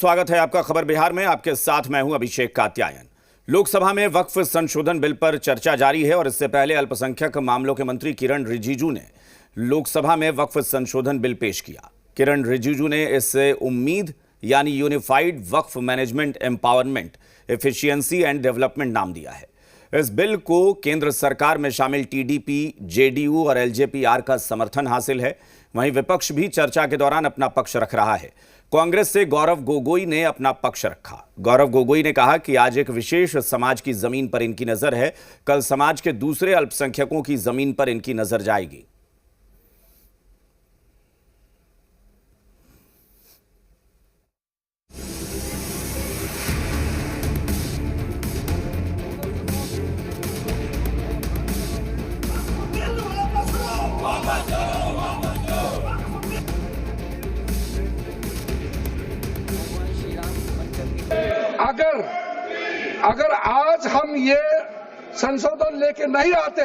स्वागत है आपका खबर बिहार में। आपके साथ मैं हूं अभिषेक कात्यायन। लोकसभा में वक्फ संशोधन बिल पर चर्चा जारी है और इससे पहले अल्पसंख्यक मामलों के मंत्री किरण रिजिजू ने लोकसभा में वक्फ संशोधन बिल पेश किया। किरण रिजिजू ने इससे उम्मीद यानी unified Waqf management empowerment efficiency and development नाम दिया है। इस बिल को केंद्र सरकार में शामिल टीडीपी, जेडीयू और एलजेपीआर का समर्थन हासिल है। वहीं विपक्ष भी चर्चा के दौरान अपना पक्ष रख रहा है। कांग्रेस से गौरव गोगोई ने अपना पक्ष रखा। गौरव गोगोई ने कहा कि आज एक विशेष समाज की जमीन पर इनकी नजर है, कल समाज के दूसरे अल्पसंख्यकों की जमीन पर इनकी नजर जाएगी। अगर आज हम ये संशोधन लेके नहीं आते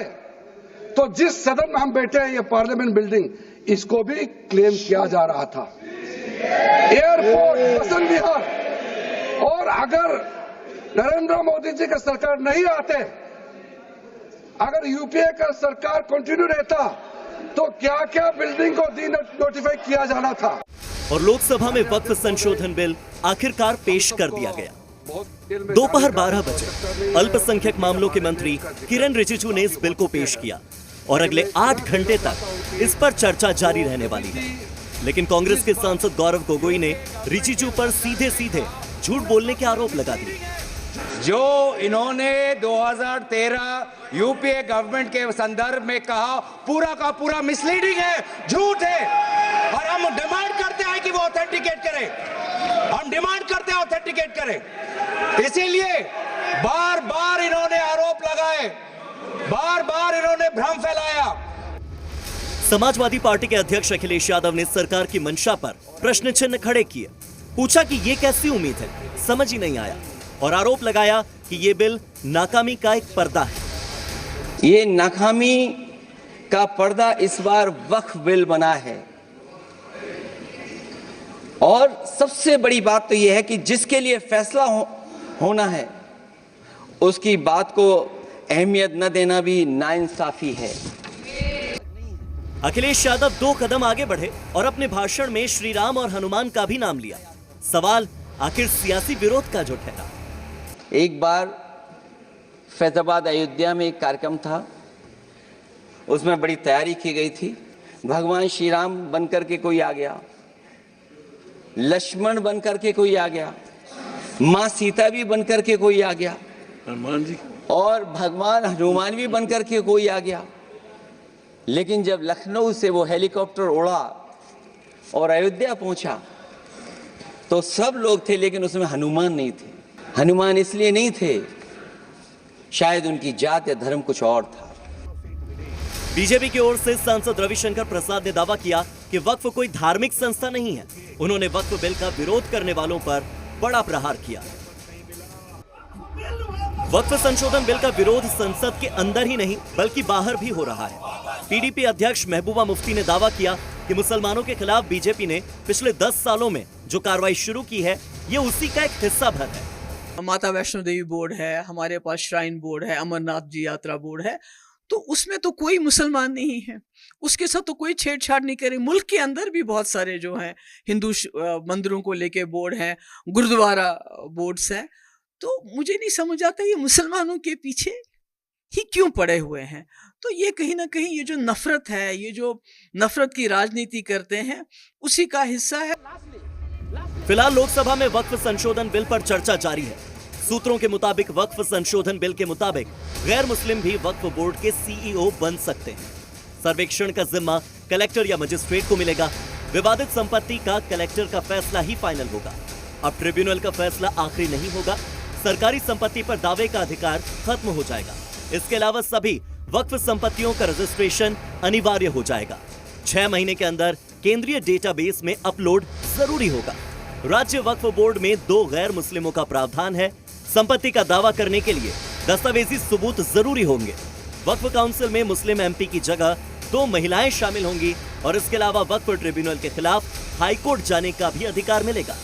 तो जिस सदन में हम बैठे हैं, ये पार्लियामेंट बिल्डिंग, इसको भी क्लेम किया जा रहा था। एयरपोर्ट, बसंत विहार, और अगर नरेंद्र मोदी जी का सरकार नहीं आते, अगर यूपीए का सरकार कंटिन्यू रहता, तो क्या क्या बिल्डिंग को डी नोटिफाई किया जाना था। और लोकसभा में वक्फ संशोधन बिल आखिरकार पेश कर दिया गया। दोपहर 12 बजे अल्पसंख्यक मामलों के मंत्री किरण रिजिजू ने इस बिल को पेश किया और अगले 8 घंटे तक इस पर चर्चा जारी रहने वाली है। लेकिन कांग्रेस के सांसद गौरव गोगोई ने रिजिजू पर सीधे सीधे झूठ बोलने के आरोप लगा दिए। जो इन्होंने 2013 यूपीए गवर्नमेंट के संदर्भ में कहा, पूरा का पूरा मिसलीडिंग है, झूठ है। और हम डिमांड करते हैं कि वो ऑथेंटिकेट करें, हम डिमांड करते हैं ऑथेंटिकेट करें। इसीलिए बार बार इन्होंने आरोप लगाए, बार बार इन्होंने भ्रम फैलाया। समाजवादी पार्टी के अध्यक्ष अखिलेश यादव ने सरकार की मंशा पर प्रश्न चिन्ह खड़े किए। पूछा कि ये कैसी उम्मीद है, समझ ही नहीं आया, और आरोप लगाया कि ये बिल नाकामी का एक पर्दा है। ये नाकामी का पर्दा इस बार वक्फ बिल बना है। और सबसे बड़ी बात तो यह है कि जिसके लिए फैसला होना है, उसकी बात को अहमियत न देना भी नाइंसाफी है। अखिलेश यादव 2 कदम आगे बढ़े और अपने भाषण में श्री राम और हनुमान का भी नाम लिया। सवाल आखिर सियासी विरोध का जो ठहरा। एक बार फैजाबाद अयोध्या में एक कार्यक्रम था, उसमें बड़ी तैयारी की गई थी। भगवान श्री राम बनकर के कोई आ गया, लक्ष्मण बनकर के कोई आ गया, मां सीता भी बनकर के कोई आ गया, हनुमान जी, और भगवान हनुमान भी बनकर के कोई आ गया। लेकिन जब लखनऊ से वो हेलीकॉप्टर उड़ा और अयोध्या पहुंचा तो सब लोग थे, लेकिन उसमें हनुमान नहीं थे। हनुमान इसलिए नहीं थे, शायद उनकी जात या धर्म कुछ और था। बीजेपी की ओर से सांसद रविशंकर प्रसाद ने दावा किया कि वक्फ कोई धार्मिक संस्था नहीं है। उन्होंने वक्फ बिल का विरोध करने वालों पर बड़ा प्रहार किया। वक्फ संशोधन बिल का विरोध संसद के अंदर ही नहीं बल्कि बाहर भी हो रहा है। टीडीपी अध्यक्ष महबूबा मुफ्ती ने दावा किया कि मुसलमानों के खिलाफ बीजेपी ने पिछले 10 सालों में जो कार्रवाई शुरू की है, ये उसी का एक हिस्सा भर है। माता वैष्णो देवी बोर्ड है, हमारे पास श्राइन बोर्ड है, अमरनाथ जी यात्रा बोर्ड है, तो उसमें तो कोई मुसलमान नहीं है, उसके साथ तो कोई छेड़छाड़ नहीं करे। मुल्क के अंदर भी बहुत सारे जो हैं हिंदू मंदिरों को लेके बोर्ड हैं, गुरुद्वारा बोर्ड्स हैं। तो मुझे नहीं समझ आता ये मुसलमानों के पीछे ही क्यों पड़े हुए हैं। तो ये कहीं ना कहीं ये जो नफरत है, ये जो नफरत की राजनीति करते हैं, उसी का हिस्सा है। फिलहाल लोकसभा में वक्फ संशोधन बिल पर चर्चा जारी है। सूत्रों के मुताबिक वक्फ संशोधन बिल के मुताबिक गैर मुस्लिम भी वक्फ बोर्ड के सीईओ बन सकते हैं। सर्वेक्षण का जिम्मा कलेक्टर या मजिस्ट्रेट को मिलेगा। विवादित संपत्ति का कलेक्टर का फैसला ही फाइनल होगा। अब ट्रिब्यूनल का फैसला आखिरी नहीं होगा। सरकारी संपत्ति पर दावे का अधिकार खत्म हो जाएगा। इसके अलावा सभी वक्फ संपत्तियों का रजिस्ट्रेशन अनिवार्य हो जाएगा। 6 महीने के अंदर केंद्रीय डेटाबेस में अपलोड जरूरी होगा। राज्य वक्फ बोर्ड में 2 गैर मुस्लिमों का प्रावधान है। संपत्ति का दावा करने के लिए दस्तावेजी सबूत जरूरी होंगे। वक्फ काउंसिल में मुस्लिम एमपी की जगह 2 महिलाएं शामिल होंगी और इसके अलावा वक्फ ट्रिब्यूनल के खिलाफ हाईकोर्ट जाने का भी अधिकार मिलेगा।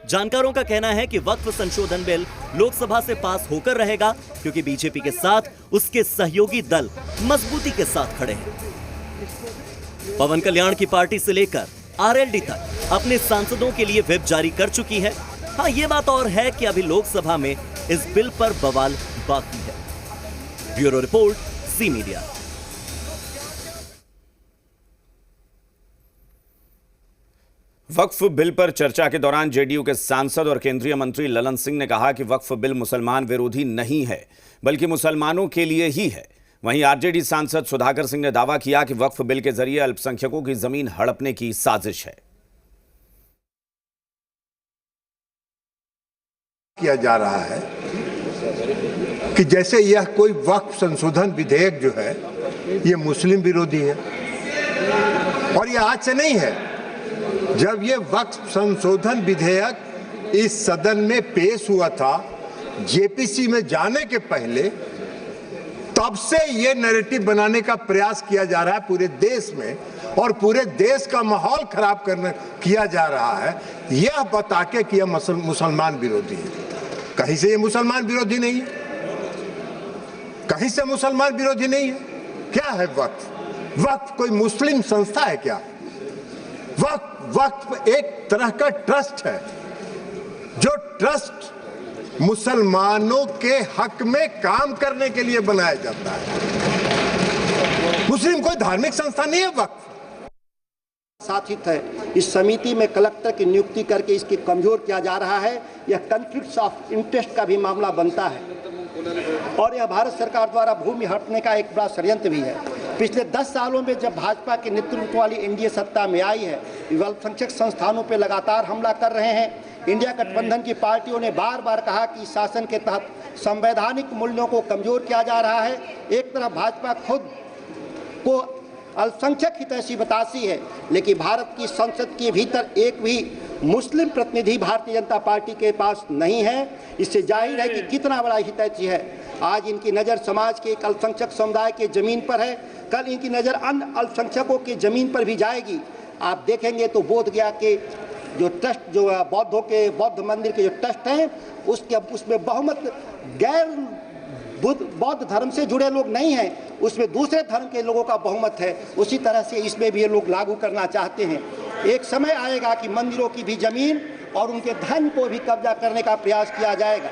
जानकारों का कहना है कि वक्फ संशोधन बिल लोकसभा से पास होकर रहेगा क्योंकि बीजेपी के साथ उसके सहयोगी दल मजबूती के साथ खड़े हैं। पवन कल्याण की पार्टी से लेकर आरएलडी तक अपने सांसदों के लिए व्हिप जारी कर चुकी है। हाँ, ये बात और है कि अभी लोकसभा में इस बिल पर बवाल बाकी है। Bureau report, C media. वक्फ बिल पर चर्चा के दौरान जेडीयू के सांसद और केंद्रीय मंत्री ललन सिंह ने कहा कि वक्फ बिल मुसलमान विरोधी नहीं है बल्कि मुसलमानों के लिए ही है। वहीं आरजेडी सांसद सुधाकर सिंह ने दावा किया कि वक्फ बिल के जरिए अल्पसंख्यकों की जमीन हड़पने की साजिश है। किया जा रहा है कि जैसे यह कोई वक्फ संशोधन विधेयक जो है ये मुस्लिम विरोधी है, और यह आज से नहीं है। जब ये वक्फ संशोधन विधेयक इस सदन में पेश हुआ था जेपीसी में जाने के पहले, तब से ये नैरेटिव बनाने का प्रयास किया जा रहा है पूरे देश में, और पूरे देश का माहौल खराब किया जा रहा है यह बता के कि यह मुसलमान विरोधी है। कहीं से ये मुसलमान विरोधी नहीं है, कहीं से मुसलमान विरोधी नहीं है। क्या है वक्फ? वक्फ कोई मुस्लिम संस्था है क्या? वक्फ एक तरह का ट्रस्ट है, जो ट्रस्ट मुसलमानों के हक में काम करने के लिए बनाया जाता है। मुस्लिम कोई धार्मिक संस्था नहीं है वक्फ। साथित है, इस समिति में कलेक्टर की नियुक्ति करके इसकी कमजोर किया जा रहा है। यह कॉन्फ्लिक्ट ऑफ इंटरेस्ट का भी मामला बनता है, और यह भारत सरकार द्वारा भूमि हड़पने का एक बड़ा षड्यंत्र भी है। पिछले 10 सालों में जब भाजपा के नेतृत्व वाली एनडीए सत्ता में आई है, अल्पसंख्यक संस्थानों पर लगातार हमला कर रहे हैं। इंडिया गठबंधन की पार्टियों ने बार बार कहा कि शासन के तहत संवैधानिक मूल्यों को कमजोर किया जा रहा है। एक तरफ भाजपा खुद को अल्पसंख्यक हितैषी बताती है, लेकिन भारत की संसद के भीतर एक भी मुस्लिम प्रतिनिधि भारतीय जनता पार्टी के पास नहीं है। इससे जाहिर है कि कितना बड़ा हितैषी है। आज इनकी नज़र समाज के एक अल्पसंख्यक समुदाय के जमीन पर है, कल इनकी नज़र अन्य अल्पसंख्यकों की जमीन पर भी जाएगी। आप देखेंगे तो बोधगया के जो ट्रस्ट, जो बौद्धों के बौद्ध मंदिर के जो ट्रस्ट हैं, उसमें बहुमत गैर बौद्ध धर्म से जुड़े लोग नहीं हैं, उसमें दूसरे धर्म के लोगों का बहुमत है। उसी तरह से इसमें भी ये लोग लागू करना चाहते हैं। एक समय आएगा कि मंदिरों की भी जमीन और उनके धन को भी कब्जा करने का प्रयास किया जाएगा।